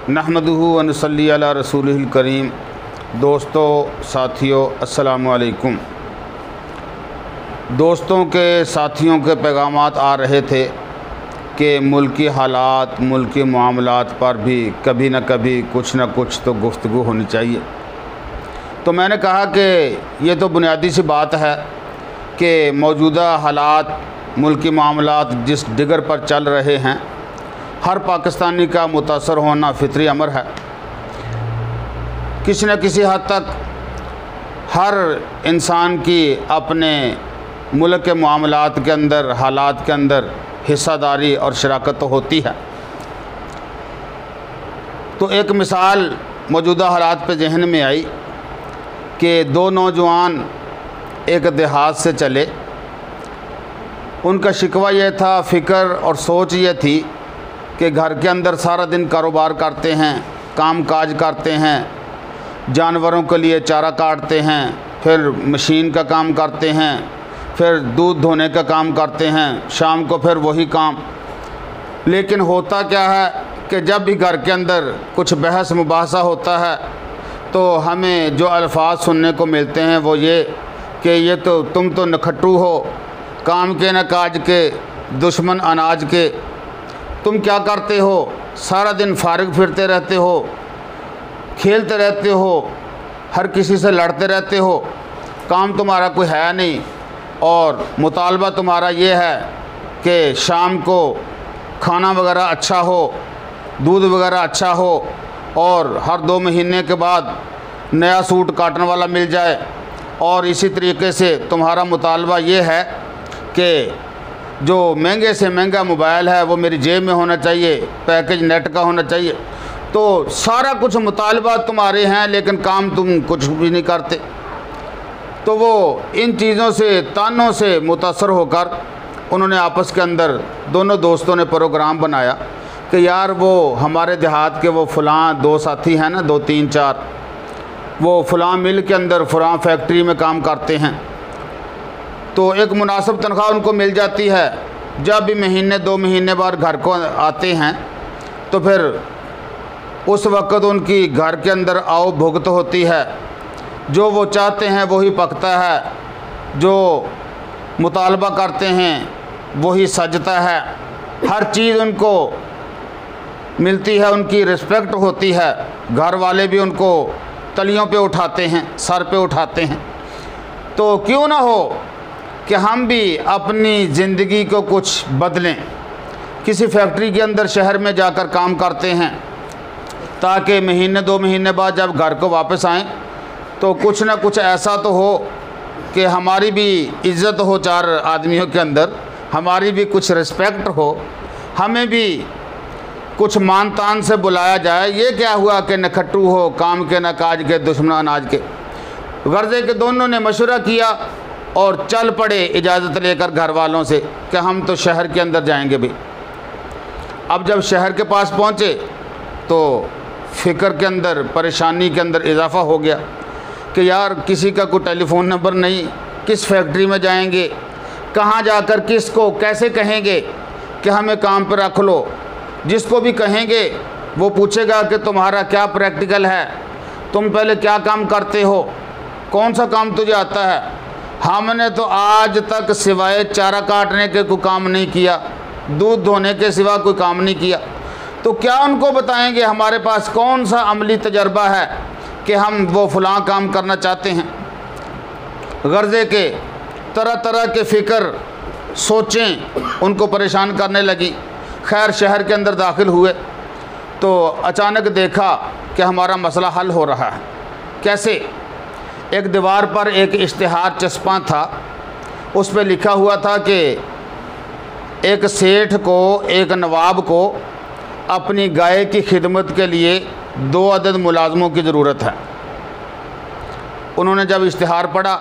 नहमदुहु व नसल्ली अला रसूलिहिल करीम। दोस्तों, साथियों, अस्सलामु अलैकुम। दोस्तों के साथियों के पैगामात आ रहे थे कि मुल्की हालात, मुल्की मामलात पर भी कभी न कभी कुछ न कुछ तो गुफ्तगू होनी चाहिए। तो मैंने कहा कि ये तो बुनियादी सी बात है कि मौजूदा हालात, मुल्की मामलात जिस डिगर पर चल रहे हैं, हर पाकिस्तानी का मुतासर होना फितरी अमर है। किसी न किसी हद तक हर इंसान की अपने मुल्क के मामलात के अंदर, हालात के अंदर हिस्सादारी और शराकत तो होती है। तो एक मिसाल मौजूदा हालात पे जहन में आई कि दो नौजवान एक देहात से चले। उनका शिकवा यह था, फ़िक्र और सोच ये थी कि घर के अंदर सारा दिन कारोबार करते हैं, काम काज करते हैं, जानवरों के लिए चारा काटते हैं, फिर मशीन का काम करते हैं, फिर दूध धोने का काम करते हैं, शाम को फिर वही काम। लेकिन होता क्या है कि जब भी घर के अंदर कुछ बहस मुबाहसा होता है तो हमें जो अल्फाज सुनने को मिलते हैं वो ये कि ये तो तुम तो नखट्टू हो, काम के न काज के, दुश्मन अनाज के, तुम क्या करते हो, सारा दिन फारिग फिरते रहते हो, खेलते रहते हो, हर किसी से लड़ते रहते हो, काम तुम्हारा कोई है नहीं, और मुतालबा तुम्हारा ये है कि शाम को खाना वगैरह अच्छा हो, दूध वगैरह अच्छा हो, और हर 2 महीने के बाद नया सूट काटने वाला मिल जाए। और इसी तरीके से तुम्हारा मुतालबा ये है कि जो महंगे से महंगा मोबाइल है वो मेरी जेब में होना चाहिए, पैकेज नेट का होना चाहिए। तो सारा कुछ मुतालबा तुम्हारे हैं, लेकिन काम तुम कुछ भी नहीं करते। तो वो इन चीज़ों से, तानों से मुतासर होकर उन्होंने आपस के अंदर, दोनों दोस्तों ने प्रोग्राम बनाया कि यार वो हमारे देहात के वो फ़लाँ 2 साथी हैं ना, 2 3 4, वो फ़लाँ मिल के अंदर फ़लाँ फैक्ट्री में काम करते हैं। तो एक मुनासिब तनख्वाह उनको मिल जाती है। जब भी महीने 2 महीने बाद घर को आते हैं तो फिर उस वक़्त उनकी घर के अंदर आओ भुगत होती है। जो वो चाहते हैं वही पकता है, जो मुतालबा करते हैं वही सजता है, हर चीज़ उनको मिलती है, उनकी रिस्पेक्ट होती है। घर वाले भी उनको तलियों पे उठाते हैं, सर पे उठाते हैं। तो क्यों ना हो कि हम भी अपनी ज़िंदगी को कुछ बदलें, किसी फैक्ट्री के अंदर शहर में जाकर काम करते हैं, ताकि महीने 2 महीने बाद जब घर को वापस आएं तो कुछ ना कुछ ऐसा तो हो कि हमारी भी इज़्ज़त हो, 4 आदमियों के अंदर हमारी भी कुछ रिस्पेक्ट हो, हमें भी कुछ मान तान से बुलाया जाए। ये क्या हुआ कि नखट्टू हो, काम के न काज के, दुश्मन अनाज के। गर्जे के दोनों ने मशवरा किया और चल पड़े इजाज़त लेकर घर वालों से कि हम तो शहर के अंदर जाएंगे भी। अब जब शहर के पास पहुँचे तो फ़िक्र के अंदर, परेशानी के अंदर इजाफ़ा हो गया कि यार किसी का कोई टेलीफ़ोन नंबर नहीं, किस फैक्ट्री में जाएंगे, कहाँ जाकर किसको कैसे कहेंगे कि हमें काम पर रख लो। जिसको भी कहेंगे वो पूछेगा कि तुम्हारा क्या प्रैक्टिकल है, तुम पहले क्या काम करते हो, कौन सा काम तुझे आता है। हमने तो आज तक सिवाय चारा काटने के कोई काम नहीं किया, दूध धोने के सिवा कोई काम नहीं किया। तो क्या उनको बताएंगे हमारे पास कौन सा अमली तजर्बा है कि हम वो फ़लाँ काम करना चाहते हैं। गर्जे के तरह तरह के फ़िक्र, सोचें उनको परेशान करने लगी। खैर शहर के अंदर दाखिल हुए तो अचानक देखा कि हमारा मसला हल हो रहा है। कैसे? एक दीवार पर एक इश्तिहार चस्पा था, उस पर लिखा हुआ था कि एक सेठ को, एक नवाब को अपनी गाय की खिदमत के लिए 2 अदद मुलाजमों की ज़रूरत है। उन्होंने जब इश्तिहार पढ़ा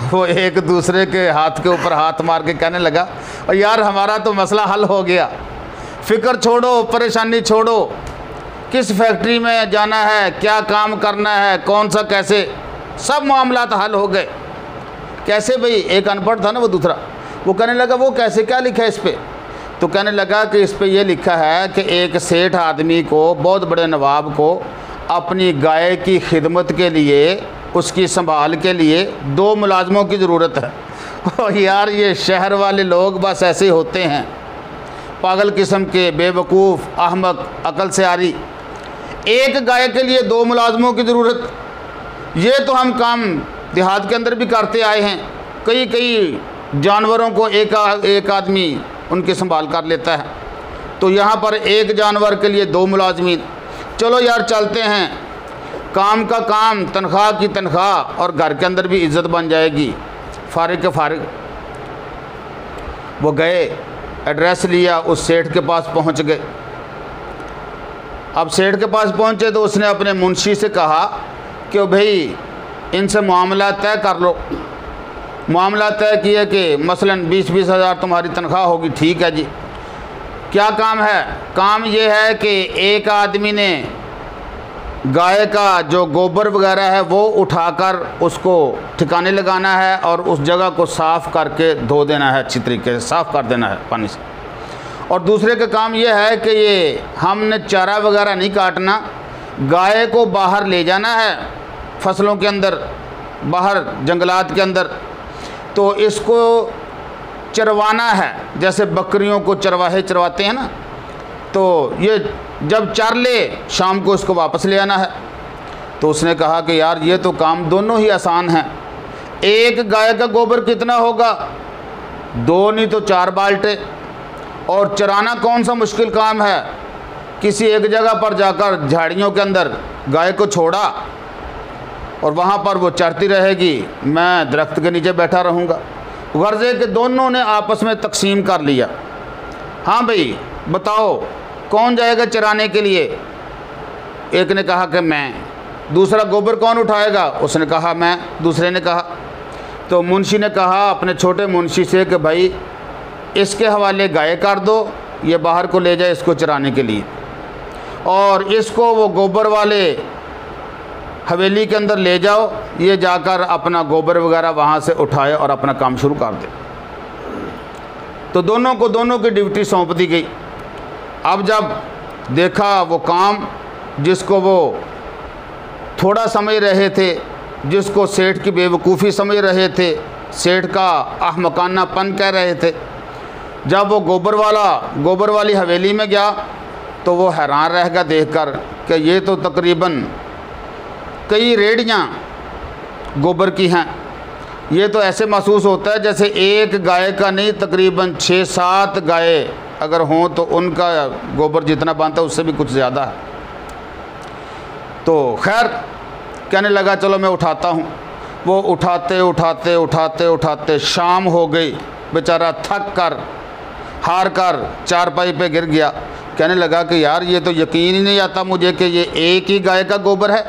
वो एक दूसरे के हाथ के ऊपर हाथ मार के कहने लगा, और यार हमारा तो मसला हल हो गया, फ़िक्र छोड़ो, परेशानी छोड़ो, किस फैक्ट्री में जाना है, क्या काम करना है, कौन सा कैसे, सब मामलात हल हो गए। कैसे भाई? एक अनपढ़ था ना वो दूसरा, वो कहने लगा वो कैसे, क्या लिखा है इस पर? तो कहने लगा कि इस पे ये लिखा है कि एक सेठ आदमी को, बहुत बड़े नवाब को, अपनी गाय की खिदमत के लिए, उसकी संभाल के लिए 2 मुलाजमों की ज़रूरत है। और यार ये शहर वाले लोग बस ऐसे ही होते हैं, पागल किस्म के, बेवकूफ़, अहमक, अकल से आरी। एक गाय के लिए 2 मुलाजमों की ज़रूरत, ये तो हम काम देहात के अंदर भी करते आए हैं। कई कई जानवरों को एक आदमी उनकी संभाल कर लेता है, तो यहाँ पर एक जानवर के लिए 2 मुलाजमीन। चलो यार चलते हैं, काम का काम, तनख्वाह की तनख्वाह, और घर के अंदर भी इज़्ज़त बन जाएगी। फारिग के फारिग वो गए, एड्रेस लिया, उस सेठ के पास पहुँच गए। अब सेठ के पास पहुँचे तो उसने अपने मुंशी से कहा कि भाई इनसे मामला तय कर लो। मामला तय किया कि मसलन 20-20 हज़ार तुम्हारी तनख्वाह होगी। ठीक है जी, क्या काम है? काम ये है कि एक आदमी ने गाय का जो गोबर वगैरह है वो उठाकर उसको ठिकाने लगाना है और उस जगह को साफ़ करके धो देना है, अच्छी तरीके से साफ़ कर देना है पानी से। और दूसरे का काम ये है कि ये हमने चारा वगैरह नहीं काटना, गाय को बाहर ले जाना है फसलों के अंदर, बाहर जंगलात के अंदर, तो इसको चरवाना है, जैसे बकरियों को चरवाहे चरवाते हैं ना, तो ये जब चर ले शाम को इसको वापस ले आना है। तो उसने कहा कि यार ये तो काम दोनों ही आसान हैं। एक गाय का गोबर कितना होगा? 2 नहीं तो 4 बाल्टे। और चराना कौन सा मुश्किल काम है? किसी एक जगह पर जाकर झाड़ियों के अंदर गाय को छोड़ा और वहाँ पर वो चरती रहेगी, मैं दरख्त के नीचे बैठा रहूँगा। गर्जे के दोनों ने आपस में तकसीम कर लिया। हाँ भाई बताओ कौन जाएगा चराने के लिए? एक ने कहा कि मैं। दूसरा गोबर कौन उठाएगा? उसने कहा मैं। दूसरे ने कहा, तो मुंशी ने कहा अपने छोटे मुंशी से कि भाई इसके हवाले गाय कर दो, ये बाहर को ले जाए इसको चराने के लिए, और इसको वो गोबर वाले हवेली के अंदर ले जाओ, ये जाकर अपना गोबर वगैरह वहाँ से उठाए और अपना काम शुरू कर दे। तो दोनों को दोनों की ड्यूटी सौंप दी गई। अब जब देखा वो काम जिसको वो थोड़ा समझ रहे थे, जिसको सेठ की बेवकूफ़ी समझ रहे थे, सेठ का अहमकानापन कह रहे थे, जब वो गोबर वाली हवेली में गया तो वो हैरान रह गया देखकर कि ये तो तकरीबन कई रेड़ियाँ गोबर की हैं। ये तो ऐसे महसूस होता है जैसे एक गाय का नहीं, तकरीबन 6-7 गाय अगर हों तो उनका गोबर जितना बनता है उससे भी कुछ ज़्यादा है। तो खैर कहने लगा चलो मैं उठाता हूँ। वो उठाते उठाते उठाते उठाते शाम हो गई, बेचारा थक कर हार कर चारपाई पे गिर गया। कहने लगा कि यार ये तो यकीन ही नहीं आता मुझे कि ये एक ही गाय का गोबर है,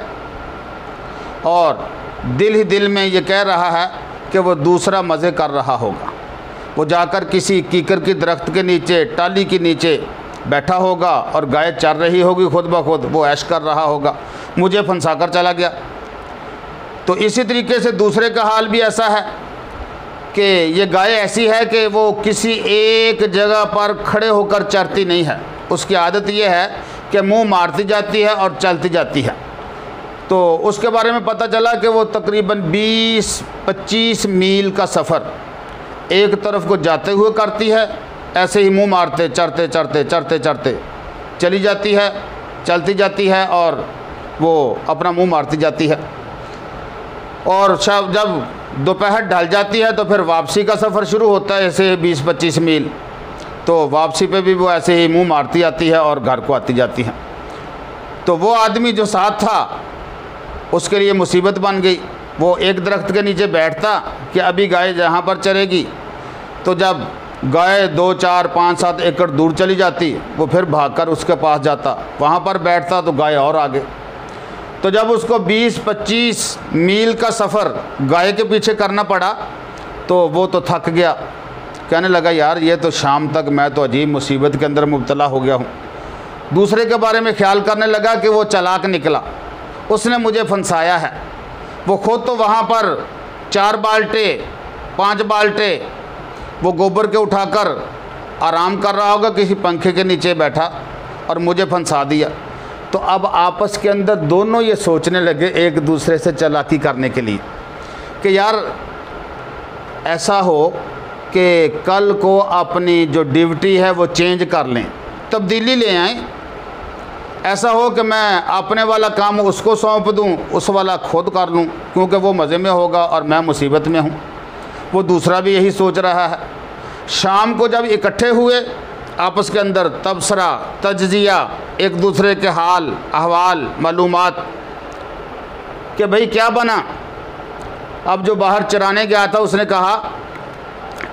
और दिल ही दिल में ये कह रहा है कि वो दूसरा मज़े कर रहा होगा। वो जाकर किसी कीकर की दरख्त के नीचे, टाली के नीचे बैठा होगा और गाय चर रही होगी खुद ब खुद, वो ऐश कर रहा होगा, मुझे फंसा कर चला गया। तो इसी तरीके से दूसरे का हाल भी ऐसा है कि ये गाय ऐसी है कि वो किसी एक जगह पर खड़े होकर चरती नहीं है। उसकी आदत ये है कि मुंह मारती जाती है और चलती जाती है। तो उसके बारे में पता चला कि वो तकरीबन 20-25 मील का सफ़र एक तरफ को जाते हुए करती है, ऐसे ही मुंह मारते चरते चरते चरते चरते चली जाती है, चलती जाती है और वो अपना मुंह मारती जाती है। और जब दोपहर ढल जाती है तो फिर वापसी का सफ़र शुरू होता है, ऐसे 20-25 मील। तो वापसी पे भी वो ऐसे ही मुंह मारती आती है और घर को आती जाती है। तो वो आदमी जो साथ था उसके लिए मुसीबत बन गई। वो एक दरख्त के नीचे बैठता कि अभी गाय जहाँ पर चरेगी, तो जब गाय 2, 4, 5, 7 एकड़ दूर चली जाती वो फिर भागकर उसके पास जाता, वहाँ पर बैठता तो गाय और आगे। तो जब उसको 20-25 मील का सफ़र गाय के पीछे करना पड़ा तो वो तो थक गया। कहने लगा यार ये तो शाम तक मैं तो अजीब मुसीबत के अंदर मुब्तला हो गया हूँ। दूसरे के बारे में ख्याल करने लगा कि वो चालाक निकला, उसने मुझे फंसाया है। वो खुद तो वहाँ पर 4 बाल्टे 5 बाल्टे वो गोबर के उठाकर आराम कर रहा होगा किसी पंखे के नीचे बैठा और मुझे फंसा दिया। तो अब आपस के अंदर दोनों ये सोचने लगे एक दूसरे से चालाकी करने के लिए कि यार ऐसा हो कि कल को अपनी जो ड्यूटी है वो चेंज कर लें, तब्दीली ले आएँ। ऐसा हो कि मैं अपने वाला काम उसको सौंप दूं, उस वाला खुद कर लूं, क्योंकि वो मज़े में होगा और मैं मुसीबत में हूं। वो दूसरा भी यही सोच रहा है। शाम को जब इकट्ठे हुए आपस के अंदर तबसरा तज्जिया, एक दूसरे के हाल अहवाल मालूमात कि भाई क्या बना। अब जो बाहर चराने गया था उसने कहा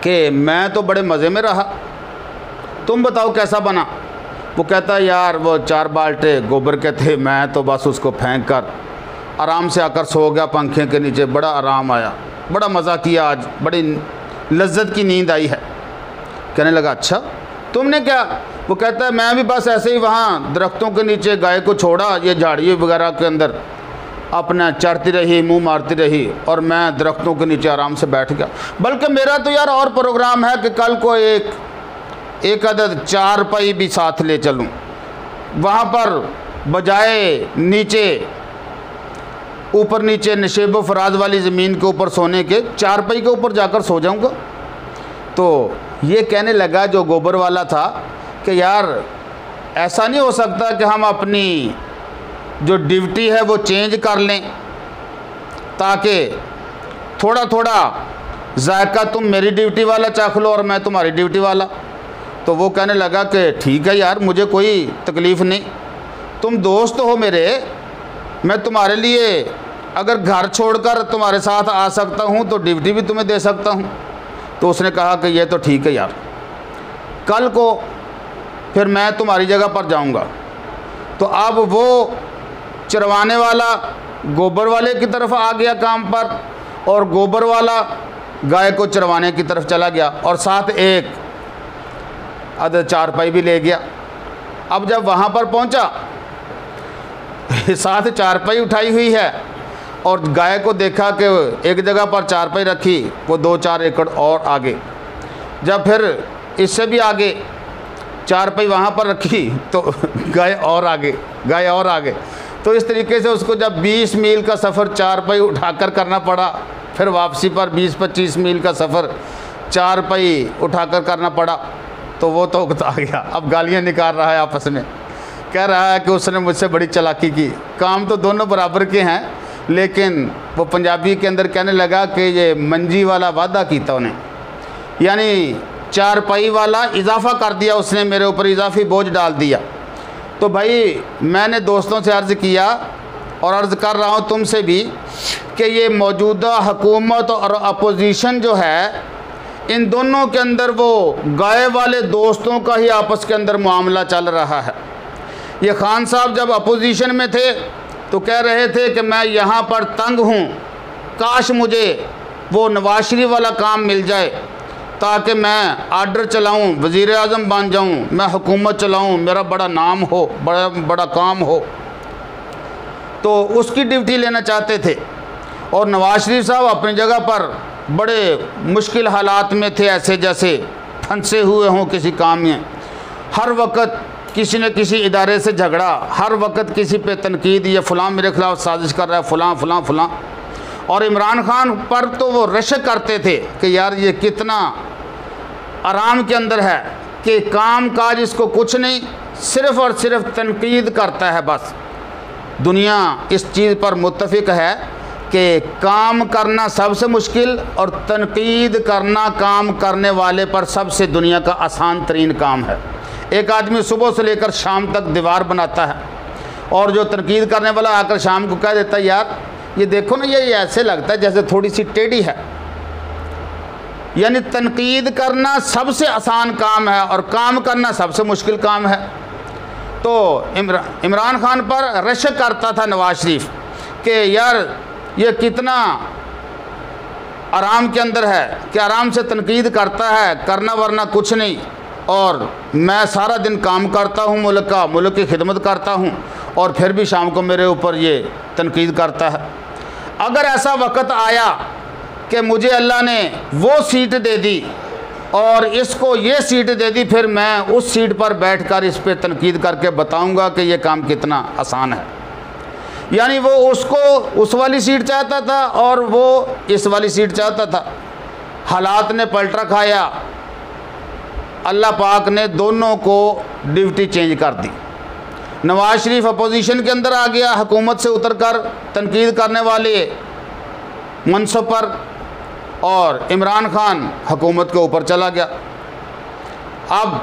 कि मैं तो बड़े मज़े में रहा, तुम बताओ कैसा बना। वो कहता है यार वो 4 बाल्टे गोबर के थे, मैं तो बस उसको फेंक कर आराम से आकर सो गया पंखे के नीचे, बड़ा आराम आया, बड़ा मज़ा किया, आज बड़ी लज्जत की नींद आई है। कहने लगा अच्छा तुमने क्या। वो कहता है मैं भी बस ऐसे ही वहाँ दरख्तों के नीचे गाय को छोड़ा, ये झाड़ी वगैरह के अंदर अपना चरती रही, मुंह मारती रही, और मैं दरख्तों के नीचे आराम से बैठ गया। बल्कि मेरा तो यार और प्रोग्राम है कि कल को एक अदद 4 पाई भी साथ ले चलूं, वहाँ पर बजाय नीचे ऊपर नीचे नशेब फराज वाली ज़मीन के ऊपर सोने के 4 पाई के ऊपर जाकर सो जाऊँगा। तो ये कहने लगा जो गोबर वाला था कि यार ऐसा नहीं हो सकता कि हम अपनी जो ड्यूटी है वो चेंज कर लें, ताकि थोड़ा थोड़ा जायका तुम मेरी ड्यूटी वाला चाख लो और मैं तुम्हारी ड्यूटी वाला। तो वो कहने लगा कि ठीक है यार, मुझे कोई तकलीफ़ नहीं, तुम दोस्त हो मेरे, मैं तुम्हारे लिए अगर घर छोड़कर तुम्हारे साथ आ सकता हूँ तो ड्यूटी भी तुम्हें दे सकता हूँ। तो उसने कहा कि ये तो ठीक है यार, कल को फिर मैं तुम्हारी जगह पर जाऊँगा। तो अब वो चरवाने वाला गोबर वाले की तरफ आ गया काम पर, और गोबर वाला गाय को चरवाने की तरफ चला गया, और साथ एक अदद 4 पाई भी ले गया। अब जब वहाँ पर पहुँचा साथ 4 पाई उठाई हुई है, और गाय को देखा कि एक जगह पर 4 पाई रखी, वो 2-4 एकड़ और आगे, जब फिर इससे भी आगे 4 पाई वहाँ पर रखी तो गाय और आगे। तो इस तरीके से उसको जब 20 मील का सफ़र 4 पाई उठाकर करना पड़ा, फिर वापसी पर 20-25 मील का सफ़र 4 पाई उठाकर करना पड़ा, तो वो तो उकता गया। अब गालियाँ निकाल रहा है आपस में, कह रहा है कि उसने मुझसे बड़ी चालाकी की। काम तो दोनों बराबर के हैं, लेकिन वो पंजाबी के अंदर कहने लगा कि ये मंजी वाला वादा कीता उन्हें, यानी 4 पाई वाला इजाफा कर दिया उसने, मेरे ऊपर इजाफी बोझ डाल दिया। तो भाई मैंने दोस्तों से अर्ज़ किया और अर्ज़ कर रहा हूँ तुमसे भी कि ये मौजूदा हुकूमत और अपोजिशन जो है, इन दोनों के अंदर वो गाय वाले दोस्तों का ही आपस के अंदर मामला चल रहा है। ये खान साहब जब अपोजिशन में थे तो कह रहे थे कि मैं यहाँ पर तंग हूँ, काश मुझे वो नवाज शरीफ वाला काम मिल जाए ताकि मैं आर्डर चलाऊँ, वज़ीर आज़म बन जाऊँ, मैं हुकूमत चलाऊँ, मेरा बड़ा नाम हो, बड़ा काम हो। तो उसकी ड्यूटी लेना चाहते थे। और नवाज शरीफ साहब अपनी जगह पर बड़े मुश्किल हालात में थे, ऐसे जैसे फंसे हुए हों किसी काम में, हर वक्त किसी न किसी इदारे से झगड़ा, हर वक्त किसी पे तनकीद, ये फ़लाँ मेरे ख़िलाफ़ साजिश कर रहा है, फ़लाँ फ़लाँ फ़लाँ। और इमरान खान पर तो वो रशक करते थे कि यार ये कितना आराम के अंदर है कि काम काज इसको कुछ नहीं, सिर्फ़ और सिर्फ तनकीद करता है बस। दुनिया इस चीज़ पर मुत्तफ़िक है कि काम करना सबसे मुश्किल और तनकीद करना काम करने वाले पर सबसे दुनिया का आसान तरीन काम है। एक आदमी सुबह से लेकर शाम तक दीवार बनाता है, और जो तनकीद करने वाला आकर शाम को कह देता है यार ये देखो ना, ये ऐसे लगता है जैसे थोड़ी सी टेढ़ी है। यानी तनकीद करना सबसे आसान काम है और काम करना सबसे मुश्किल काम है। तो इमरान खान पर रशक करता था नवाज शरीफ कि यार ये कितना आराम के अंदर है कि आराम से तनकीद करता है, करना वरना कुछ नहीं, और मैं सारा दिन काम करता हूँ, मुल्क की खिदमत करता हूँ, और फिर भी शाम को मेरे ऊपर ये तनकीद करता है। अगर ऐसा वक्त आया कि मुझे अल्लाह ने वो सीट दे दी और इसको ये सीट दे दी, फिर मैं उस सीट पर बैठकर इस पे तनकीद करके बताऊंगा कि ये काम कितना आसान है। यानी वो उसको उस वाली सीट चाहता था और वो इस वाली सीट चाहता था। हालात ने पलटा खाया, अल्लाह पाक ने दोनों को ड्यूटी चेंज कर दी। नवाज शरीफ अपोजिशन के अंदर आ गया, हुकूमत से उतरकर तनकीद करने वाले मनसब पर, और इमरान खान हुकूमत के ऊपर चला गया। अब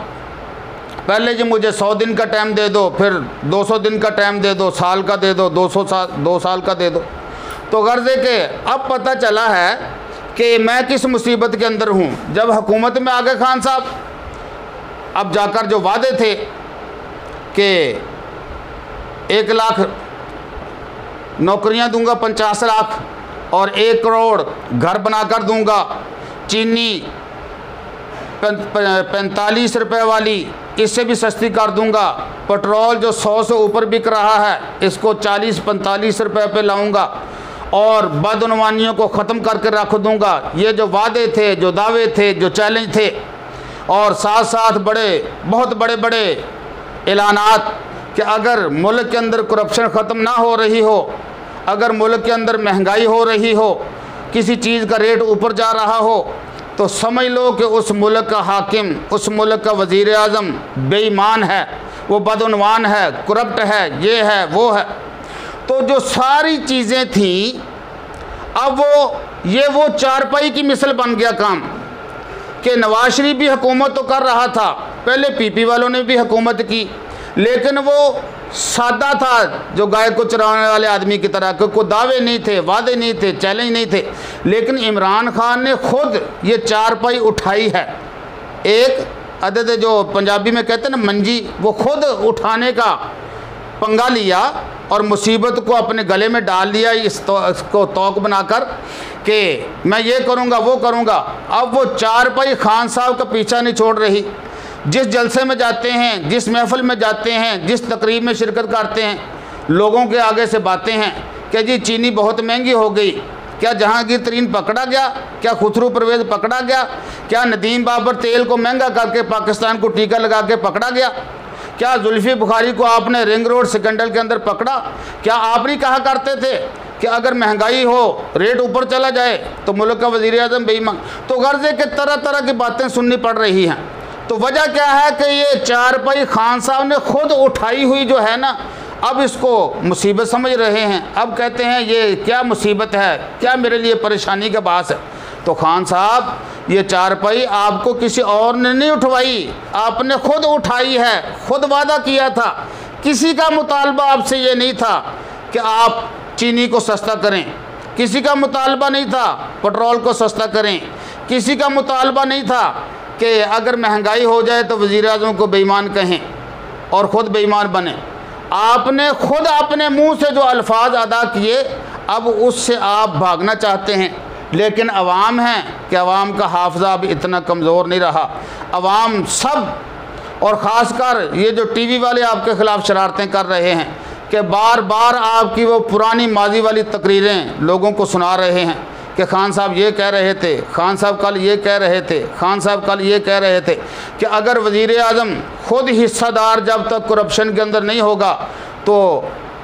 पहले जी मुझे 100 दिन का टाइम दे दो, फिर 200 दिन का टाइम दे दो, साल का दे दो, 2 साल का दे दो। तो गर्जे के अब पता चला है कि मैं किस मुसीबत के अंदर हूँ। जब हुकूमत में आ गए खान साहब, अब जाकर जो वादे थे कि 1 लाख नौकरियां दूंगा, 50 लाख, और 1 करोड़ घर बनाकर दूंगा, चीनी 45 रुपए वाली इससे भी सस्ती कर दूंगा, पेट्रोल जो 100 से ऊपर बिक रहा है इसको 40-45 रुपए पे लाऊंगा, और बदउनवानियों को ख़त्म करके रख दूंगा। ये जो वादे थे, जो दावे थे, जो चैलेंज थे, और साथ साथ बहुत बड़े ऐलानात कि अगर मुल्क के अंदर करप्शन ख़त्म ना हो रही हो, अगर मुल्क के अंदर महंगाई हो रही हो, किसी चीज़ का रेट ऊपर जा रहा हो, तो समझ लो कि उस मुल्क का हाकिम, उस मुल्क का वज़ीर आज़म बेईमान है, वो बदउनवान है, करप्ट है, ये है वो है। तो जो सारी चीज़ें थीं, अब वो चारपाई की मिसल बन गया काम कि नवाज शरीफ भी हुकूमत तो कर रहा था, पहले पीपी वालों ने भी हुकूमत की, लेकिन वो सादा था, जो गाय को चराने वाले आदमी की तरह, कोई दावे नहीं थे, वादे नहीं थे, चैलेंज नहीं थे। लेकिन इमरान खान ने खुद ये चारपाई उठाई है। एक अदद जो पंजाबी में कहते हैं ना मंजी, वो खुद उठाने का पंगा लिया और मुसीबत को अपने गले में डाल लिया, इसको तौक बनाकर कि मैं ये करूँगा वो करूँगा। अब वो चारपाई खान साहब का पीछा नहीं छोड़ रही। जिस जलसे में जाते हैं, जिस महफिल में जाते हैं, जिस तकरीब में शिरकत करते हैं, लोगों के आगे से बातें हैं कि जी चीनी बहुत महंगी हो गई, क्या जहांगीर तरीन पकड़ा गया, क्या खुसरू परवेज़ पकड़ा गया, क्या नदीम बाबर तेल को महंगा करके पाकिस्तान को टीका लगा के पकड़ा गया, क्या जुल्फी बुखारी को आपने रिंग रोड सिकंडर के अंदर पकड़ा। क्या आप नहीं कहा करते थे कि अगर महंगाई हो, रेट ऊपर चला जाए तो मुल्क का वज़ीर आज़म बेईमान। तो गर्जे के तरह तरह की बातें सुननी पड़ रही हैं। तो वजह क्या है कि ये चारपाई खान साहब ने खुद उठाई हुई जो है ना, अब इसको मुसीबत समझ रहे हैं। अब कहते हैं ये क्या मुसीबत है, क्या मेरे लिए परेशानी का बास है। तो खान साहब, ये चारपाई आपको किसी और ने नहीं उठवाई, आपने खुद उठाई है, खुद वादा किया था। किसी का मुतालबा आपसे ये नहीं था कि आप चीनी को सस्ता करें, किसी का मुतालबा नहीं था पेट्रोल को सस्ता करें, किसी का मुतालबा नहीं था कि अगर महंगाई हो जाए तो वज़ीर आज़म को बेईमान कहें और ख़ुद बेईमान बने। आपने खुद अपने मुंह से जो अल्फाज अदा किए, अब उससे आप भागना चाहते हैं। लेकिन अवाम है कि अवाम का हाफजा अब इतना कमज़ोर नहीं रहा। अवाम सब, और ख़ासकर ये जो टीवी वाले आपके ख़िलाफ़ शरारतें कर रहे हैं कि बार बार आपकी वो पुरानी माजी वाली तकरीरें लोगों को सुना रहे हैं कि खान साहब ये कह रहे थे, खान साहब कल ये कह रहे थे, खान साहब कल ये कह रहे थे कि अगर वज़ीर आज़म ख़ुद हिस्सादार जब तक करप्शन के अंदर नहीं होगा तो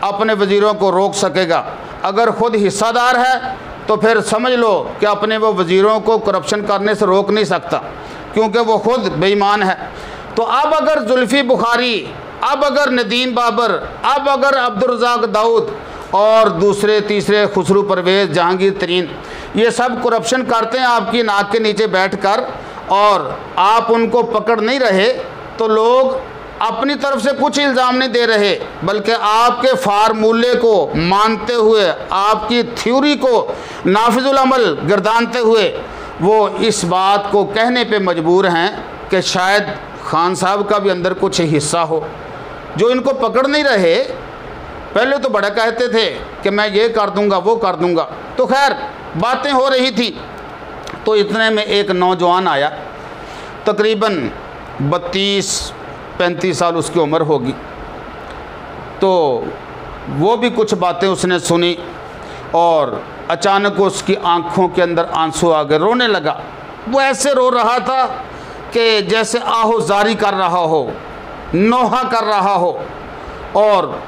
अपने वज़ीरों को रोक सकेगा। अगर ख़ुद हिस्सादार है तो फिर समझ लो कि अपने वो वज़ीरों को करप्शन करने से रोक नहीं सकता, क्योंकि वो ख़ुद बेईमान है। तो अब अगर जुल्फ़ी बुखारी, अब अगर नदीम बाबर, अब अगर अब्दुल रज़ाक दाऊद और दूसरे तीसरे खुसरू परवेज़, जहांगीर तरीन, ये सब करप्शन करते हैं आपकी नाक के नीचे बैठकर, और आप उनको पकड़ नहीं रहे, तो लोग अपनी तरफ से कुछ इल्ज़ाम नहीं दे रहे, बल्कि आपके फार्मूले को मानते हुए, आपकी थ्योरी को नाफिजुल अमल गर्दानते हुए वो इस बात को कहने पे मजबूर हैं कि शायद खान साहब का भी अंदर कुछ हिस्सा हो, जो इनको पकड़ नहीं रहे। पहले तो बड़ा कहते थे कि मैं ये कर दूंगा वो कर दूंगा, तो खैर बातें हो रही थी। तो इतने में एक नौजवान आया, तकरीबन 32-35 साल उसकी उम्र होगी। तो वो भी कुछ बातें उसने सुनी और अचानक उसकी आंखों के अंदर आंसू आ गए, रोने लगा। वो ऐसे रो रहा था कि जैसे आहोजारी कर रहा हो, नोहा कर रहा हो, और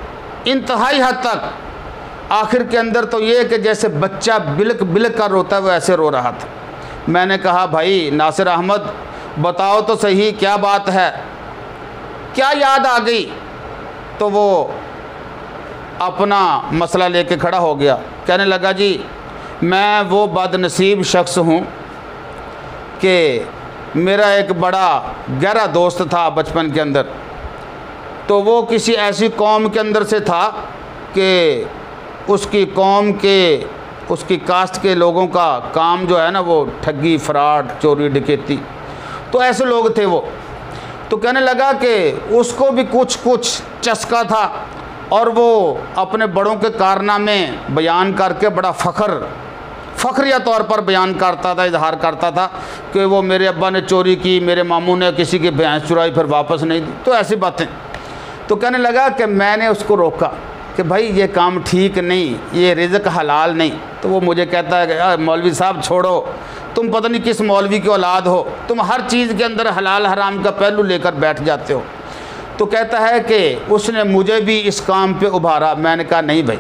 इंतहाई हद तक आखिर के अंदर तो ये कि जैसे बच्चा बिलक बिलक कर रोता है वो ऐसे रो रहा था। मैंने कहा भाई नासिर अहमद बताओ तो सही क्या बात है, क्या याद आ गई? तो वो अपना मसला लेके खड़ा हो गया, कहने लगा जी मैं वो बदनसीब शख्स हूँ कि मेरा एक बड़ा गहरा दोस्त था बचपन के अंदर, तो वो किसी ऐसी कौम के अंदर से था कि उसकी कौम के, उसकी कास्ट के लोगों का काम जो है ना वो ठगी, फ्रॉड, चोरी, डकैती, तो ऐसे लोग थे वो। तो कहने लगा कि उसको भी कुछ चस्का था और वो अपने बड़ों के कारनामे बयान करके बड़ा फ़ख्रिया तौर पर बयान करता था, इजहार करता था कि वो मेरे अब्बा ने चोरी की, मेरे मामू ने किसी की भैंस चुराई फिर वापस नहीं दी, तो ऐसी बातें। तो कहने लगा कि मैंने उसको रोका कि भाई ये काम ठीक नहीं, ये रिज़्क हलाल नहीं। तो वो मुझे कहता है कि मौलवी साहब छोड़ो, तुम पता नहीं किस मौलवी की औलाद हो, तुम हर चीज़ के अंदर हलाल हराम का पहलू लेकर बैठ जाते हो। तो कहता है कि उसने मुझे भी इस काम पे उभारा। मैंने कहा नहीं भाई,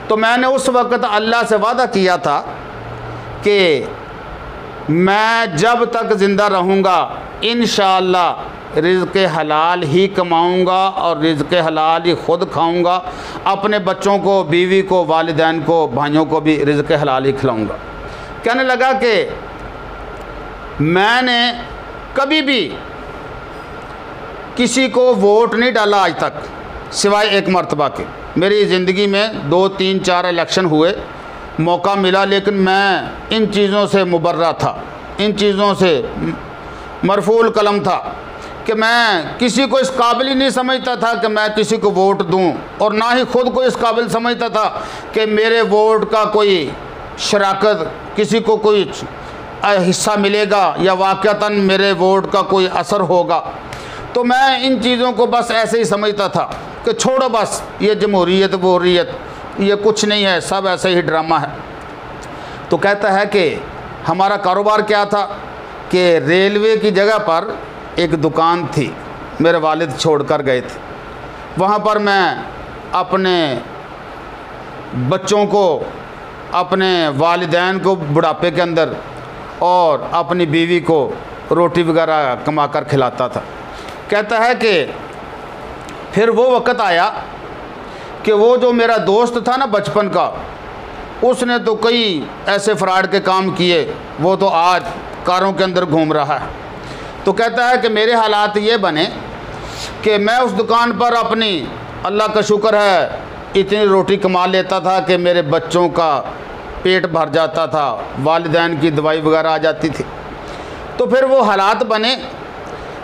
तो मैंने उस वक़्त अल्लाह से वादा किया था कि मैं जब तक ज़िंदा रहूँगा इंशाअल्लाह रिज़्क़ हलाल ही कमाऊँगा और रिज़्क़ हलाल ही ख़ुद खाऊँगा, अपने बच्चों को, बीवी को, वालिदैन को, भाइयों को भी रिज़्क़ हलाल ही खिलाऊँगा। कहने लगा कि मैंने कभी भी किसी को वोट नहीं डाला आज तक, सिवाय एक मर्तबा के। मेरी ज़िंदगी में 2, 3, 4 इलेक्शन हुए, मौका मिला, लेकिन मैं इन चीज़ों से मुबर्रा था, इन चीज़ों से मरफूल कलम था कि मैं किसी को इस काबिल ही नहीं समझता था कि मैं किसी को वोट दूं, और ना ही ख़ुद को इस काबिल समझता था कि मेरे वोट का कोई शराकत, किसी को कोई हिस्सा मिलेगा या वाक़तन मेरे वोट का कोई असर होगा। तो मैं इन चीज़ों को बस ऐसे ही समझता था कि छोड़ो बस, ये जमहूरियत वोरियत ये कुछ नहीं है, सब ऐसे ही ड्रामा है। तो कहता है कि हमारा कारोबार क्या था कि रेलवे की जगह पर एक दुकान थी, मेरे वालिद छोड़कर गए थे, वहाँ पर मैं अपने बच्चों को, अपने वालिदैन को बुढ़ापे के अंदर और अपनी बीवी को रोटी वगैरह कमा कर खिलाता था। कहता है कि फिर वो वक़्त आया कि वो जो मेरा दोस्त था ना बचपन का, उसने तो कई ऐसे फ्रॉड के काम किए, वो तो आज कारों के अंदर घूम रहा है। तो कहता है कि मेरे हालात ये बने कि मैं उस दुकान पर अपनी, अल्लाह का शुक्र है, इतनी रोटी कमा लेता था कि मेरे बच्चों का पेट भर जाता था, वालिदैन की दवाई वगैरह आ जाती थी। तो फिर वो हालात बने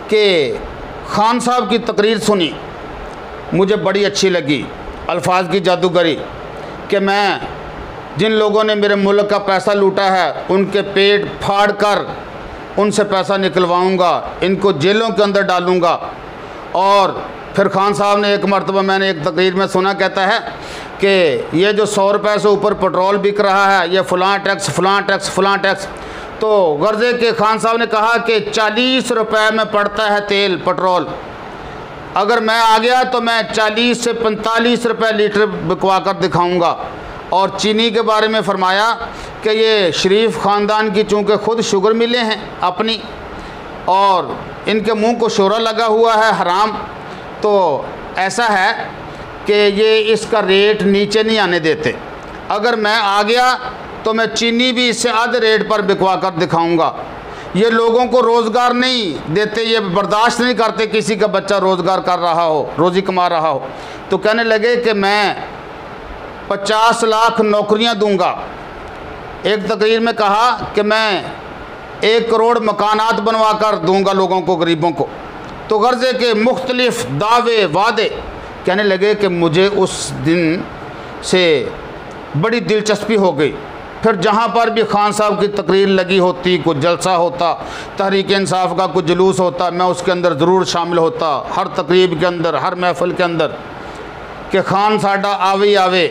कि खान साहब की तकरीर सुनी, मुझे बड़ी अच्छी लगी, अल्फाज की जादूगरी, कि मैं जिन लोगों ने मेरे मुल्क का पैसा लूटा है उनके पेट फाड़ कर उनसे पैसा निकलवाऊंगा, इनको जेलों के अंदर डालूंगा। और फिर खान साहब ने एक मरतबा, मैंने एक तकरीर में सुना, कहता है कि ये जो 100 रुपये से ऊपर पेट्रोल बिक रहा है, ये फ़लाँ टैक्स, फ़लाँ टैक्स, फ़लाँ टैक्स। तो गर्जे के खान साहब ने कहा कि 40 रुपये में पड़ता है तेल, पेट्रोल, अगर मैं आ गया तो मैं 40 से 45 रुपये लीटर बिकवा कर दिखाऊँगा। और चीनी के बारे में फरमाया कि ये शरीफ ख़ानदान की चूँकि ख़ुद शुगर मिले हैं अपनी, और इनके मुंह को शोरा लगा हुआ है हराम, तो ऐसा है कि ये इसका रेट नीचे नहीं आने देते। अगर मैं आ गया तो मैं चीनी भी इससे आधे रेट पर बिकवा कर दिखाऊँगा। ये लोगों को रोज़गार नहीं देते, ये बर्दाश्त नहीं करते किसी का बच्चा रोज़गार कर रहा हो, रोज़ी कमा रहा हो। तो कहने लगे कि मैं 50 लाख नौकरियां दूंगा। एक तकरीर में कहा कि मैं 1 करोड़ मकानात बनवा कर दूँगा लोगों को, गरीबों को। तो गर्जे के मुख्तलिफ दावे वादे। कहने लगे कि मुझे उस दिन से बड़ी दिलचस्पी हो गई। फिर जहाँ पर भी खान साहब की तकरीर लगी होती, कोई जलसा होता, तहरीक इंसाफ का कुछ जुलूस होता, मैं उसके अंदर ज़रूर शामिल होता, हर तकरीब के अंदर, हर महफिल के अंदर, कि खान साडा आवे ही आवे।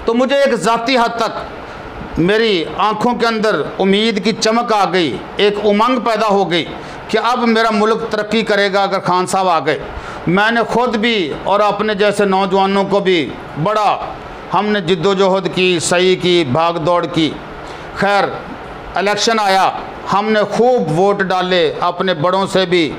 तो मुझे एक ज़ाती हद तक मेरी आँखों के अंदर उम्मीद की चमक आ गई, एक उमंग पैदा हो गई कि अब मेरा मुल्क तरक्की करेगा अगर खान साहब आ गए। मैंने ख़ुद भी और अपने जैसे नौजवानों को भी बड़ा हमने जिद्दोजहद की, सही की, भाग दौड़ की। खैर इलेक्शन आया, हमने खूब वोट डाले, अपने बड़ों से भी,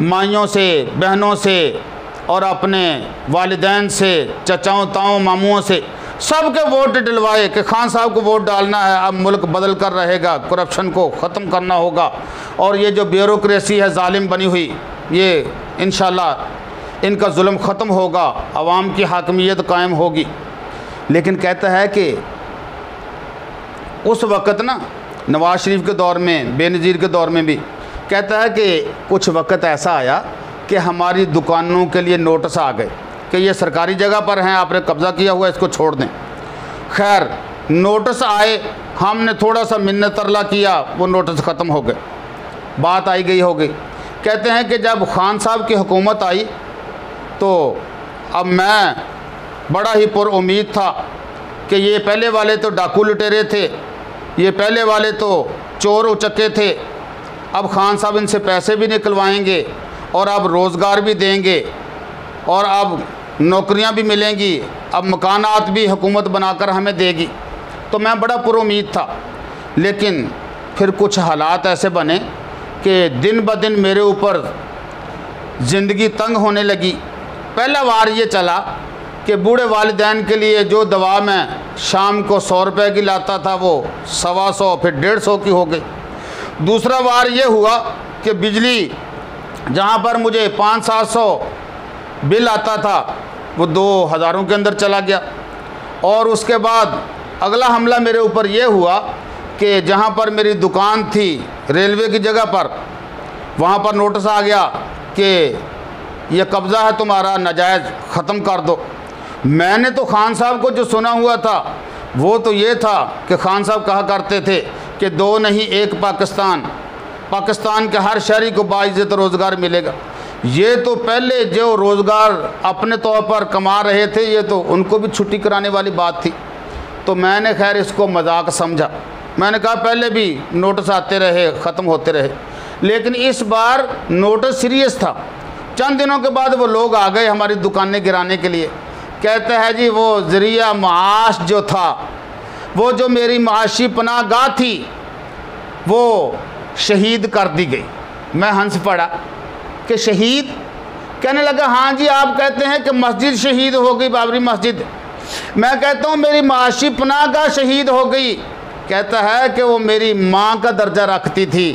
माइयों से, बहनों से और अपने वालिदैन से, चचाओं ताओं मामुओं से सबके वोट डलवाए कि खान साहब को वोट डालना है, अब मुल्क बदल कर रहेगा, करप्शन को ख़त्म करना होगा और ये जो ब्यूरोक्रेसी है जालिम बनी हुई, ये इंशाल्लाह इनका जुल्म ख़त्म होगा, आवाम की हाकमियत कायम होगी। लेकिन कहता है कि उस वक़्त ना नवाज़ शरीफ के दौर में, बेनज़ीर के दौर में भी, कहता है कि कुछ वक़्त ऐसा आया कि हमारी दुकानों के लिए नोटिस आ गए कि ये सरकारी जगह पर हैं, आपने कब्ज़ा किया हुआ, इसको छोड़ दें। खैर नोटिस आए, हमने थोड़ा सा मिन्नत तरला किया, वो नोटिस ख़त्म हो गए, बात आई गई हो गई। कहते हैं कि जब खान साहब की हुकूमत आई तो अब मैं बड़ा ही पुरुम्मीद था कि ये पहले वाले तो डाकू लुटेरे थे, ये पहले वाले तो चोर उचक्के थे, अब खान साहब इनसे पैसे भी निकलवाएंगे और अब रोज़गार भी देंगे और अब नौकरियां भी मिलेंगी, अब मकानात भी हुकूमत बनाकर हमें देगी। तो मैं बड़ा पुरुम्मीद था। लेकिन फिर कुछ हालात ऐसे बने कि दिन ब दिन मेरे ऊपर ज़िंदगी तंग होने लगी। पहला वार ये चला कि बूढ़े वालिदैन के लिए जो दवा मैं शाम को 100 रुपये की लाता था वो 125, फिर 150 की हो गई। दूसरा वार ये हुआ कि बिजली जहाँ पर मुझे 500-700 बिल आता था वो 2000 के अंदर चला गया। और उसके बाद अगला हमला मेरे ऊपर ये हुआ कि जहाँ पर मेरी दुकान थी रेलवे की जगह पर, वहाँ पर नोटिस आ गया कि ये कब्ज़ा है तुम्हारा, नाजायज़ ख़त्म कर दो। मैंने तो खान साहब को जो सुना हुआ था वो तो ये था कि खान साहब कहा करते थे कि 2 नहीं 1 पाकिस्तान, पाकिस्तान के हर शहरी को बाइज़्ज़त रोज़गार मिलेगा। ये तो पहले जो रोज़गार अपने तौर पर कमा रहे थे ये तो उनको भी छुट्टी कराने वाली बात थी। तो मैंने खैर इसको मजाक समझा। मैंने कहा पहले भी नोटिस आते रहे, ख़त्म होते रहे, लेकिन इस बार नोटिस सीरियस था। चंद दिनों के बाद वो लोग आ गए हमारी दुकानें गिराने के लिए। कहते हैं जी वो ज़रिया माश जो था, वो जो मेरी माशी पनाहगाह थी वो शहीद कर दी गई। मैं हंस पड़ा कि शहीद? कहने लगा हाँ जी, आप कहते हैं कि मस्जिद शहीद हो गई, बाबरी मस्जिद। मैं कहता हूँ मेरी माशी पनाहगाह शहीद हो गई। कहता है कि वो मेरी माँ का दर्जा रखती थी,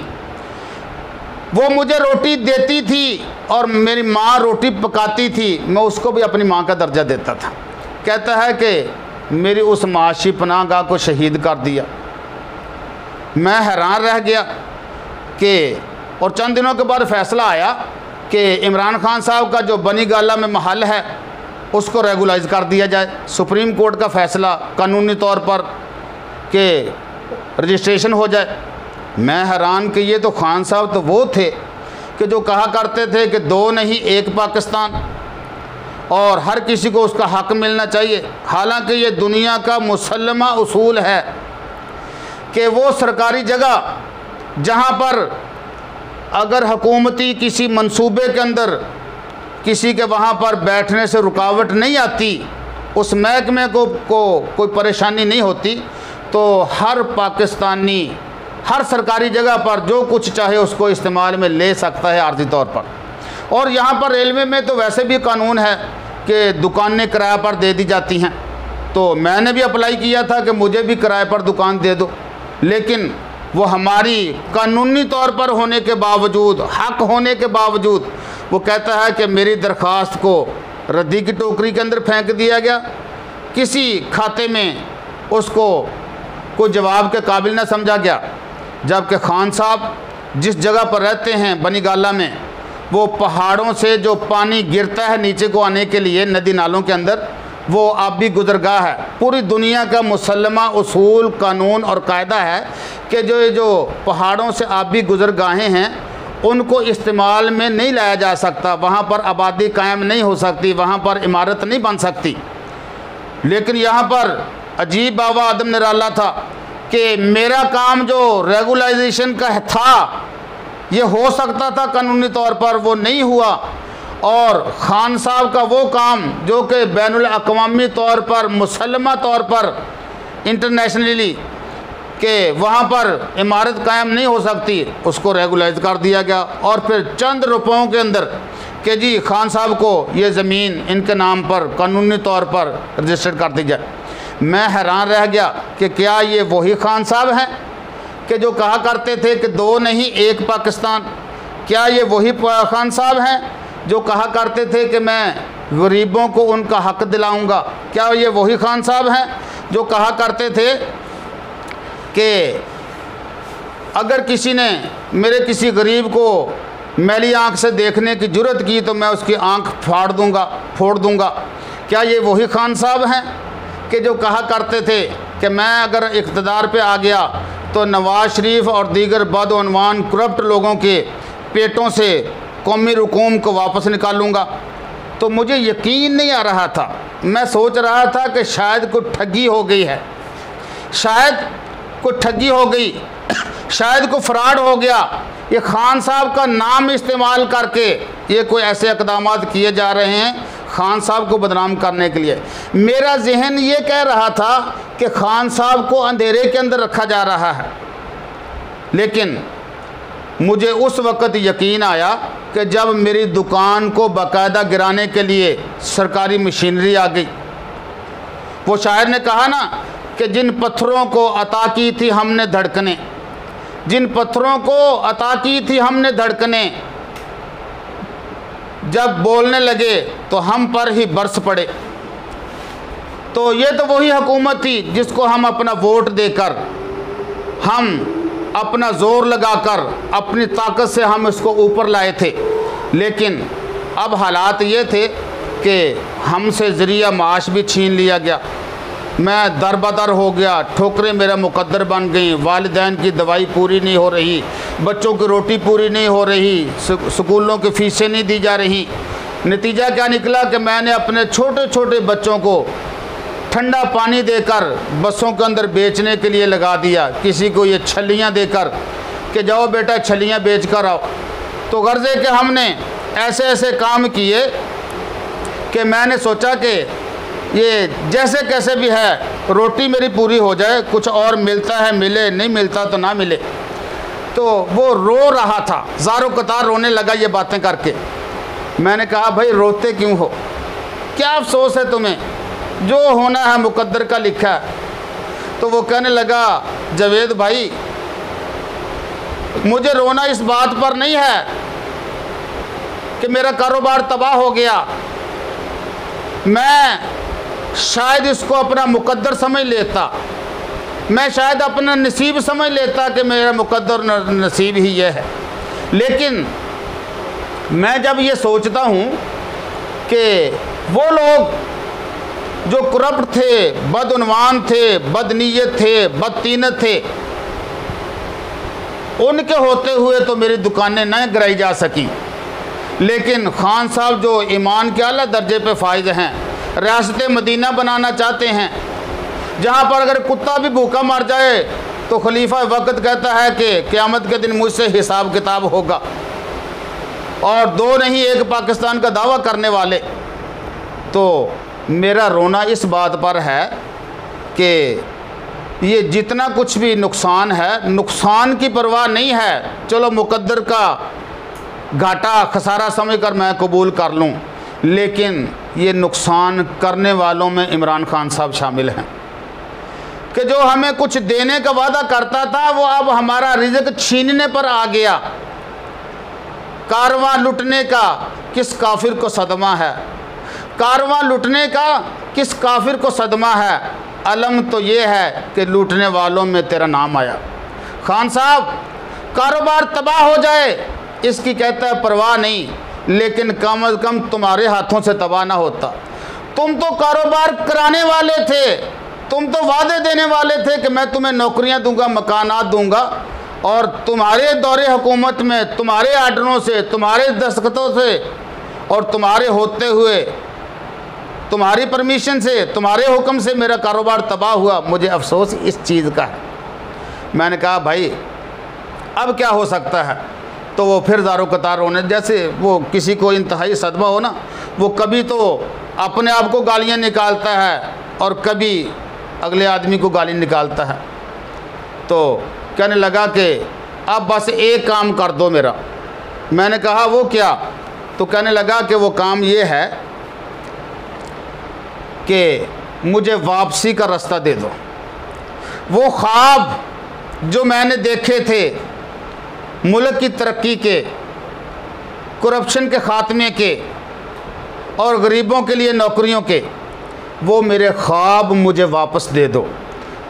वो मुझे रोटी देती थी और मेरी माँ रोटी पकाती थी, मैं उसको भी अपनी माँ का दर्जा देता था। कहता है कि मेरी उस माशी पनाहगाह को शहीद कर दिया। मैं हैरान रह गया कि और चंद दिनों के बाद फ़ैसला आया कि इमरान खान साहब का जो बनी गाला में महल है उसको रेगुलाइज कर दिया जाए। सुप्रीम कोर्ट का फ़ैसला कानूनी तौर पर कि रजिस्ट्रेशन हो जाए। मैं हैरान कि ये तो खान साहब तो वो थे कि जो कहा करते थे कि 2 नहीं 1 पाकिस्तान और हर किसी को उसका हक मिलना चाहिए। हालांकि ये दुनिया का मुसल्लमा उसूल है कि वो सरकारी जगह जहाँ पर अगर हुकूमती किसी मंसूबे के अंदर किसी के वहाँ पर बैठने से रुकावट नहीं आती, उस महकमे को कोई परेशानी नहीं होती, तो हर पाकिस्तानी हर सरकारी जगह पर जो कुछ चाहे उसको इस्तेमाल में ले सकता है आर्जी तौर पर। और यहाँ पर रेलवे में तो वैसे भी कानून है कि दुकानें किराए पर दे दी जाती हैं। तो मैंने भी अप्लाई किया था कि मुझे भी किराए पर दुकान दे दो, लेकिन वो हमारी कानूनी तौर पर होने के बावजूद, हक होने के बावजूद, वो कहता है कि मेरी दरख्वास्त को रद्दी की टोकरी के अंदर फेंक दिया गया। किसी खाते में उसको कोई जवाब के काबिल न समझा गया। जबकि खान साहब जिस जगह पर रहते हैं बनी गाला में, वो पहाड़ों से जो पानी गिरता है नीचे को आने के लिए नदी नालों के अंदर, वो आबी गुजरगाह है। पूरी दुनिया का मुसल्लमा उसूल, कानून और कायदा है कि जो पहाड़ों से आबी गुजरगाहें हैं उनको इस्तेमाल में नहीं लाया जा सकता, वहाँ पर आबादी कायम नहीं हो सकती, वहाँ पर इमारत नहीं बन सकती। लेकिन यहाँ पर अजीब बाबा आदम निराला था कि मेरा काम जो रेगुलाइजेशन का था ये हो सकता था कानूनी तौर पर, वो नहीं हुआ। और खान साहब का वो काम जो कि बैनुल अक़वामी तौर पर, मुसल्लमा तौर पर, इंटरनेशनली कि वहाँ पर इमारत कायम नहीं हो सकती, उसको रेगुलाइज कर दिया गया। और फिर चंद रुपयों के अंदर कि जी खान साहब को ये ज़मीन इनके नाम पर कानूनी तौर पर रजिस्टर्ड कर दी जाए। मैं हैरान रह गया कि क्या ये वही खान साहब हैं कि जो कहा करते थे कि दो नहीं एक पाकिस्तान? क्या ये वही खान साहब हैं जो कहा करते थे कि मैं गरीबों को उनका हक दिलाऊंगा? क्या ये वही खान साहब हैं जो कहा करते थे कि अगर किसी ने मेरे किसी गरीब को मैली आँख से देखने की जुर्रत की तो मैं उसकी आँख फोड़ दूंगा? क्या ये वही खान साहब हैं कि जो कहा करते थे कि मैं अगर इक़्तिदार पे आ गया तो नवाज़ शरीफ और दीगर बदउनवान करप्ट लोगों के पेटों से कौमी हुकूम को वापस निकालूंगा? तो मुझे यकीन नहीं आ रहा था। मैं सोच रहा था कि शायद कोई ठगी हो गई है, शायद कोई ठगी हो गई, शायद कोई फ्रॉड हो गया। ये खान साहब का नाम इस्तेमाल करके ये कोई ऐसे इक़दामात किए जा रहे हैं खान साहब को बदनाम करने के लिए। मेरा जहन ये कह रहा था कि खान साहब को अंधेरे के अंदर रखा जा रहा है, लेकिन मुझे उस वक़्त यकीन आया कि जब मेरी दुकान को बाकायदा गिराने के लिए सरकारी मशीनरी आ गई। वो शायर ने कहा ना कि जिन पत्थरों को अता की थी हमने धड़कने, जिन पत्थरों को अता की थी हमने धड़कने, जब बोलने लगे तो हम पर ही बरस पड़े। तो ये तो वही हुकूमत थी जिसको हम अपना वोट देकर, हम अपना ज़ोर लगाकर, अपनी ताकत से हम इसको ऊपर लाए थे। लेकिन अब हालात ये थे कि हमसे ज़रिया माश भी छीन लिया गया। मैं दरबदर हो गया, ठोकरें मेरा मुकद्दर बन गई। वालिदैन की दवाई पूरी नहीं हो रही, बच्चों की रोटी पूरी नहीं हो रही, स्कूलों की फ़ीसें नहीं दी जा रही। नतीजा क्या निकला कि मैंने अपने छोटे छोटे बच्चों को ठंडा पानी देकर बसों के अंदर बेचने के लिए लगा दिया, किसी को ये छल्लियाँ देकर कि जाओ बेटा छल्लियाँ बेच कर आओ। तो गर्जे के हमने ऐसे ऐसे काम किए कि मैंने सोचा कि ये जैसे कैसे भी है रोटी मेरी पूरी हो जाए, कुछ और मिलता है मिले, नहीं मिलता तो ना मिले। तो वो रो रहा था, ज़ारों कतार रोने लगा ये बातें करके। मैंने कहा भाई रोते क्यों हो, क्या अफसोस है तुम्हें, जो होना है मुकद्दर का लिखा है। तो वो कहने लगा जावेद भाई मुझे रोना इस बात पर नहीं है कि मेरा कारोबार तबाह हो गया, मैं शायद इसको अपना मुकद्दर समझ लेता, मैं शायद अपना नसीब समझ लेता कि मेरा मुकद्दर नसीब ही ये है। लेकिन मैं जब ये सोचता हूँ कि वो लोग जो करप्ट थे, बदउनवान थे, बदनीयत थे, बदतीनत थे, उनके होते हुए तो मेरी दुकानें न गिराई जा सकी। लेकिन खान साहब जो ईमान के आला दर्जे पे फायद हैं, रियासत मदीना बनाना चाहते हैं, जहाँ पर अगर कुत्ता भी भूखा मर जाए तो खलीफा वक्त कहता है कि क़यामत के दिन मुझसे हिसाब किताब होगा। और दो नहीं एक पाकिस्तान का दावा करने वाले। तो मेरा रोना इस बात पर है कि ये जितना कुछ भी नुकसान है, नुकसान की परवाह नहीं है, चलो मुकद्दर का घाटा खसारा समझकर मैं कबूल कर लूँ, लेकिन ये नुकसान करने वालों में इमरान खान साहब शामिल हैं कि जो हमें कुछ देने का वादा करता था वो अब हमारा रिज़्क छीनने पर आ गया। कारवां लुटने का किस काफिर को सदमा है, कारवां लुटने का किस काफिर को सदमा है, अलम तो ये है कि लूटने वालों में तेरा नाम आया। खान साहब कारोबार तबाह हो जाए इसकी कहता है परवाह नहीं, लेकिन कम अज़ कम तुम्हारे हाथों से तबाह ना होता। तुम तो कारोबार कराने वाले थे, तुम तो वादे देने वाले थे कि मैं तुम्हें नौकरियां दूंगा, मकानात दूंगा, और तुम्हारे दौरे हुकूमत में तुम्हारे आर्डरों से, तुम्हारे दस्तखतों से और तुम्हारे होते हुए, तुम्हारी परमिशन से, तुम्हारे हुक्म से मेरा कारोबार तबाह हुआ। मुझे अफसोस इस चीज़ का है। मैंने कहा भाई अब क्या हो सकता है। तो वो फिर ज़ारो कतार रोने, जैसे वो किसी को इंतहाई सदमा हो ना, वो कभी तो अपने आप को गालियाँ निकालता है और कभी अगले आदमी को गाली निकालता है। तो कहने लगा कि अब बस एक काम कर दो मेरा। मैंने कहा वो क्या? तो कहने लगा कि वो काम ये है कि मुझे वापसी का रास्ता दे दो। वो ख्वाब जो मैंने देखे थे मुल्क की तरक्की के, करप्शन के ख़ात्मे के और गरीबों के लिए नौकरियों के, वो मेरे ख्वाब मुझे वापस दे दो।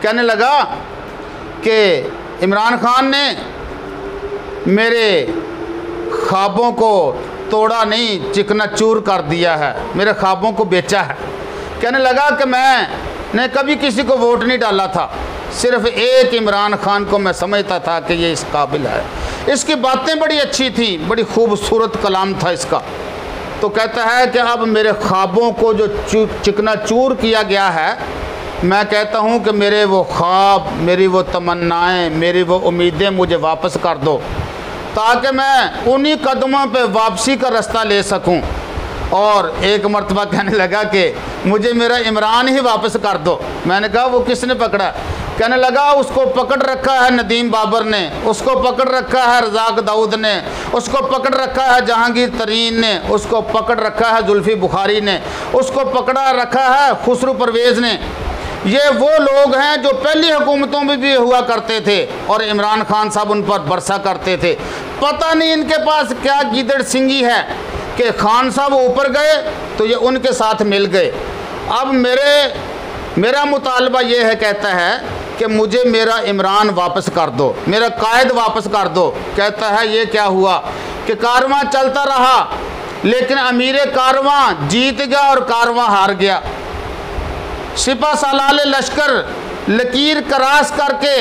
कहने लगा कि इमरान खान ने मेरे ख्वाबों को तोड़ा नहीं, चिकना चूर कर दिया है, मेरे ख्वाबों को बेचा है। कहने लगा कि मैंने कभी किसी को वोट नहीं डाला था, सिर्फ एक इमरान खान को मैं समझता था कि ये इस काबिल है। इसकी बातें बड़ी अच्छी थी, बड़ी खूबसूरत कलाम था इसका। तो कहता है कि अब मेरे ख्वाबों को जो चिकना चूर किया गया है, मैं कहता हूँ कि मेरे वो ख्वाब, मेरी वो तमन्नाएँ, मेरी वो उम्मीदें मुझे वापस कर दो, ताकि मैं उन्हीं कदमों पे वापसी का रास्ता ले सकूं। और एक मर्तबा कहने लगा कि मुझे मेरा इमरान ही वापस कर दो। मैंने कहा वो किसने पकड़ा? कहने लगा उसको पकड़ रखा है नदीम बाबर ने, उसको पकड़ रखा है रज़ाक दाऊद ने, उसको पकड़ रखा है जहांगीर तरीन ने, उसको पकड़ रखा है जुल्फ़ी बुखारी ने, उसको पकड़ा रखा है खुसरू परवेज़ ने। ये वो लोग हैं जो पहली हुकूमतों में भी हुआ करते थे और इमरान खान साहब उन पर बरसा करते थे। पता नहीं इनके पास क्या गीदड़ सिंगी है कि खान साहब ऊपर गए तो ये उनके साथ मिल गए। अब मेरा मुतालबा ये है, कहता है कि मुझे मेरा इमरान वापस कर दो, मेरा कायद वापस कर दो। कहता है ये क्या हुआ कि कारवां चलता रहा, लेकिन अमीर कारवां जीत गया और कारवां हार गया। सिपा सालाल लश्कर लकीर क्रास करके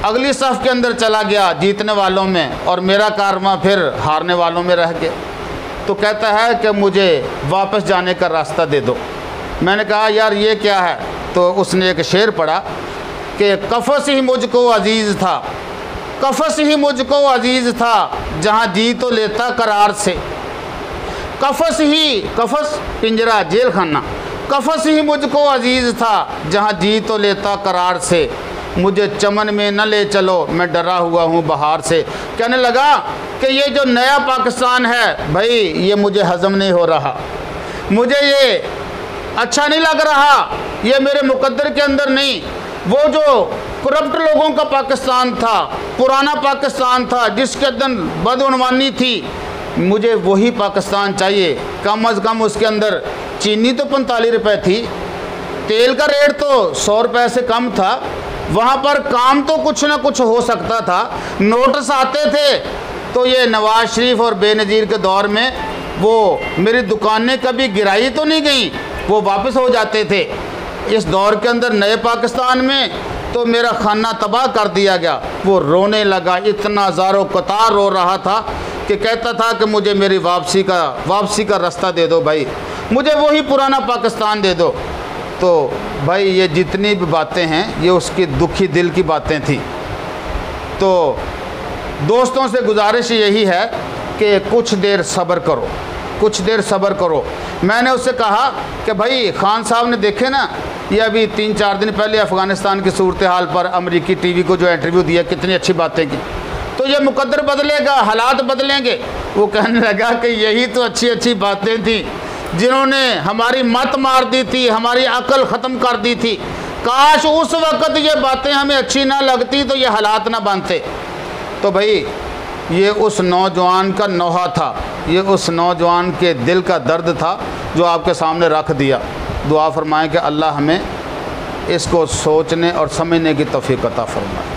अगली सफ़ के अंदर चला गया जीतने वालों में, और मेरा कारवां फिर हारने वालों में रह गया। तो कहता है कि मुझे वापस जाने का रास्ता दे दो। मैंने कहा यार ये क्या है? तो उसने एक शेर पढ़ा कि कफ़स ही मुझको अजीज़ था, कफ़स ही मुझको अजीज़ था, जहाँ जी तो लेता करार से। कफ़स पिंजरा, जेल खाना। कफ़स ही मुझको अजीज़ था, जहाँ जी तो लेता करार से। मुझे चमन में न ले चलो, मैं डरा हुआ हूँ बहार से। कहने लगा कि ये जो नया पाकिस्तान है भाई, ये मुझे हज़म नहीं हो रहा, मुझे ये अच्छा नहीं लग रहा, ये मेरे मुकद्दर के अंदर नहीं। वो जो करप्ट लोगों का पाकिस्तान था, पुराना पाकिस्तान था, जिसके अंदर बदउनवानी थी, मुझे वही पाकिस्तान चाहिए। कम अज़ कम उसके अंदर चीनी तो 45 रुपये थी, तेल का रेट तो 100 रुपये से कम था, वहाँ पर काम तो कुछ ना कुछ हो सकता था। नोटिस आते थे तो ये नवाज शरीफ और बेनज़ीर के दौर में वो मेरी दुकानें कभी गिराई तो नहीं गई, वो वापस हो जाते थे। इस दौर के अंदर नए पाकिस्तान में तो मेरा खाना तबाह कर दिया गया। वो रोने लगा, इतना ज़ारो कतार रो रहा था कि कहता था कि मुझे मेरी वापसी का रास्ता दे दो भाई, मुझे वही पुराना पाकिस्तान दे दो। तो भाई ये जितनी भी बातें हैं ये उसकी दुखी दिल की बातें थी। तो दोस्तों से गुजारिश यही है कि कुछ देर सब्र करो, कुछ देर सब्र करो। मैंने उससे कहा कि भाई खान साहब ने देखे ना, ये अभी 3-4 दिन पहले अफ़गानिस्तान की सूरत हाल पर अमेरिकी टीवी को जो इंटरव्यू दिया, कितनी अच्छी बातें की। तो ये मुकद्दर बदलेगा, हालात बदलेंगे। वो कहने लगा कि यही तो अच्छी अच्छी बातें थी जिन्होंने हमारी मत मार दी थी, हमारी अकल ख़त्म कर दी थी। काश उस वक़्त ये बातें हमें अच्छी ना लगती तो ये हालात ना बनते। तो भाई ये उस नौजवान का नौहा था, ये उस नौजवान के दिल का दर्द था जो आपके सामने रख दिया। दुआ फरमाएं कि अल्लाह हमें इसको सोचने और समझने की तौफीक अता फरमाए।